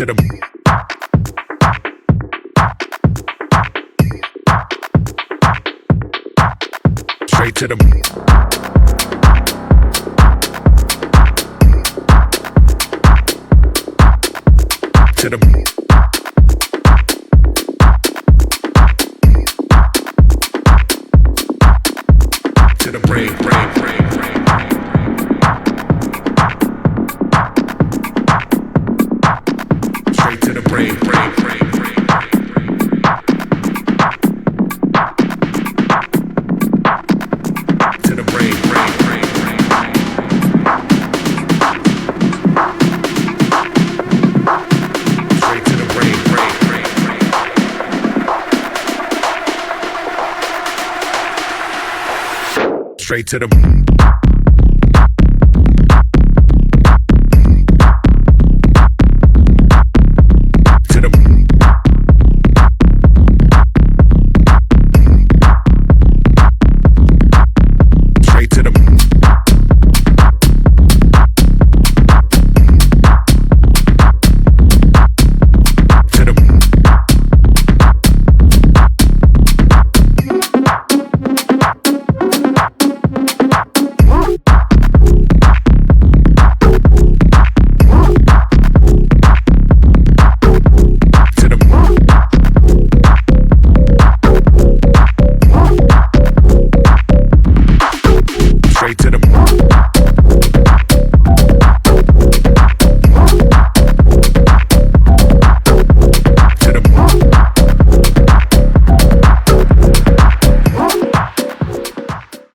to the straight to the to the to the brain. Straight to the brain. To the brain. Straight to the brain. Straight to the